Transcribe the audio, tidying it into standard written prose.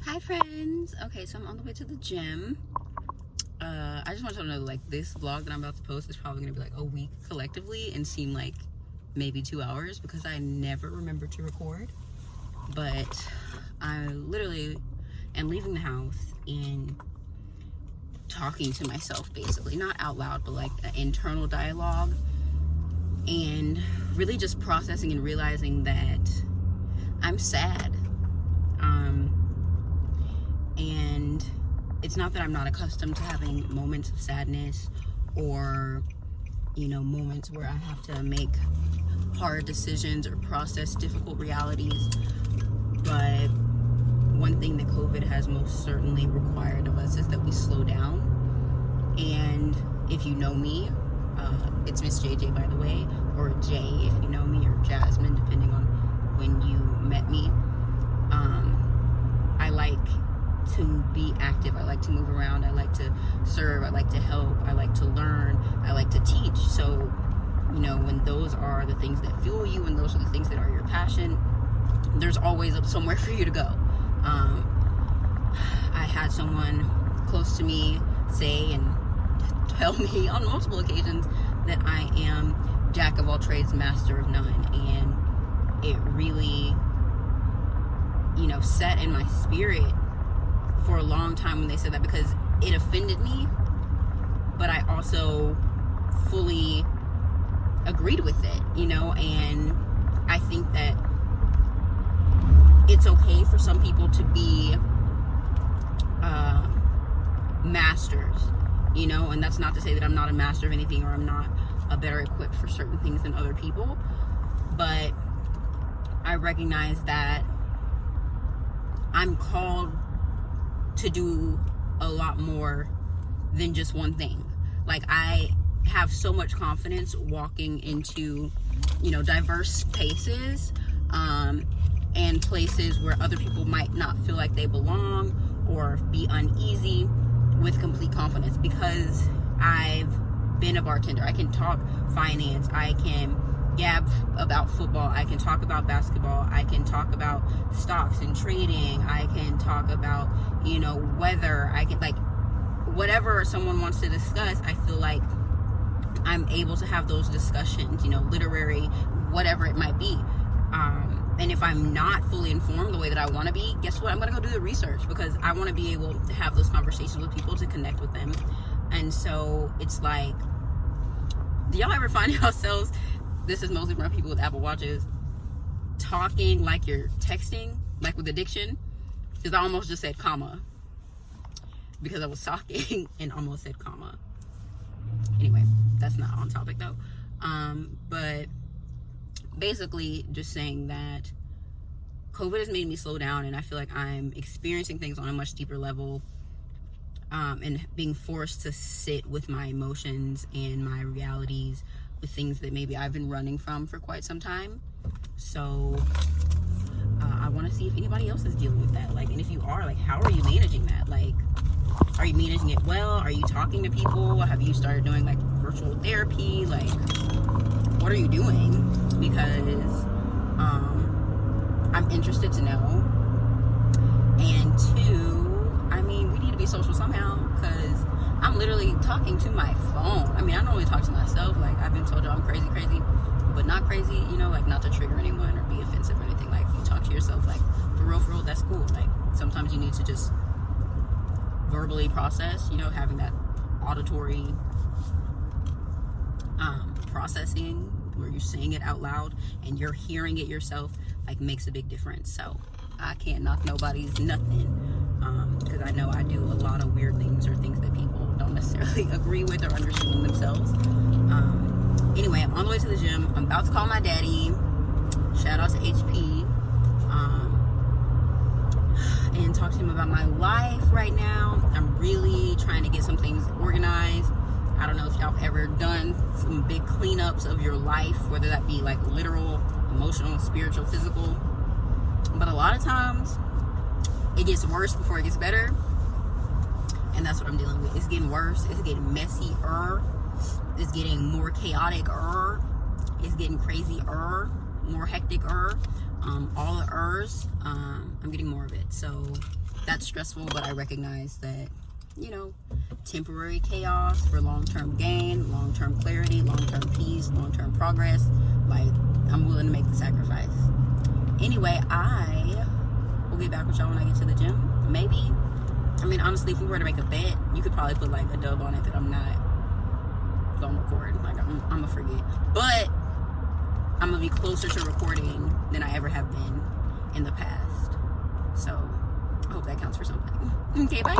Hi friends. Okay, so I'm on the way to the gym. I just want you to know, like, this vlog that I'm about to post is probably gonna be like a week collectively and seem like maybe 2 hours because I never remember to record. But I literally am leaving the house and talking to myself, basically, not out loud, but like an internal dialogue, and really just processing and realizing that I'm sad. And it's not that I'm not accustomed to having moments of sadness or, moments where I have to make hard decisions or process difficult realities. But one thing that COVID has most certainly required of us is that we slow down. And if you know me, it's Miss JJ, by the way, or Jay if you know me, or Jasmine, depending on when you met me. I like to be active. I like to move around. I like to serve. I like to help. I like to learn. I like to teach. So, when those are the things that fuel you and those are the things that are your passion, there's always somewhere for you to go. I had someone close to me say and tell me on multiple occasions that I am jack of all trades, master of none. And it really, set in my spirit for a long time when they said that, because it offended me, but I also fully agreed with it, and I think that it's okay for some people to be masters, and that's not to say that I'm not a master of anything or I'm not better equipped for certain things than other people, but I recognize that I'm called to do a lot more than just one thing. Like, I have so much confidence walking into, diverse spaces, and places where other people might not feel like they belong or be uneasy, with complete confidence, because I've been a bartender. I can talk finance, I can gab about football, I can talk about basketball, I can talk about stocks and trading, I can talk about, weather, I can, like, whatever someone wants to discuss, I feel like I'm able to have those discussions, literary, whatever it might be. And if I'm not fully informed the way that I want to be, guess what? I'm going to go do the research, because I want to be able to have those conversations with people, to connect with them. And so it's like, do y'all ever find yourselves, this is mostly from people with Apple Watches, talking like you're texting, like with addiction? Because I almost just said comma, because I was talking and almost said comma. Anyway, that's not on topic though. But basically just saying that COVID has made me slow down, and I feel like I'm experiencing things on a much deeper level, and being forced to sit with my emotions and my realities, with things that maybe I've been running from for quite some time. So I want to see if anybody else is dealing with that. Like, and if you are, like, how are you managing that? Like, are you managing it well? Are you talking to people? Have you started doing, like, virtual therapy? Like, what are you doing? Because I'm interested to know. And two, I mean, we need to be social somehow, because I'm literally talking to my phone. I mean, I normally talk to myself. Like, I've been told y'all I'm crazy, but not crazy, like, not to trigger anyone or be offensive or anything. Like, you talk to yourself, like, for real, that's cool. Like, sometimes you need to just verbally process, having that auditory processing where you're saying it out loud and you're hearing it yourself, like, makes a big difference. So I can't knock nobody's nothing, because I know I do a lot of weird things, or things that people don't necessarily agree with or understand themselves. Anyway, I'm on the way to the gym. I'm about to call my daddy. Shout out to HP. And talk to him about my life right now. I'm really trying to get some things organized. I don't know if y'all have ever done some big cleanups of your life, whether that be like literal, emotional, spiritual, physical. But a lot of times it gets worse before it gets better. And that's what I'm dealing with. It's getting worse. It's getting messier. It's getting more chaotic-er. It's getting crazy-er, more hectic-er. All the ers. I'm getting more of it. So that's stressful, but I recognize that, you know, temporary chaos for long-term gain, long-term clarity, long-term peace, long-term progress. Like, I'm willing to make the sacrifice. Anyway, I will get back with y'all when I get to the gym. Maybe, I mean, honestly, if we were to make a bet, you could probably put like a dub on it that I'm not gonna record. Like, I'm gonna forget. But I'm gonna be closer to recording than I ever have been in the past. So I hope that counts for something. Okay, bye.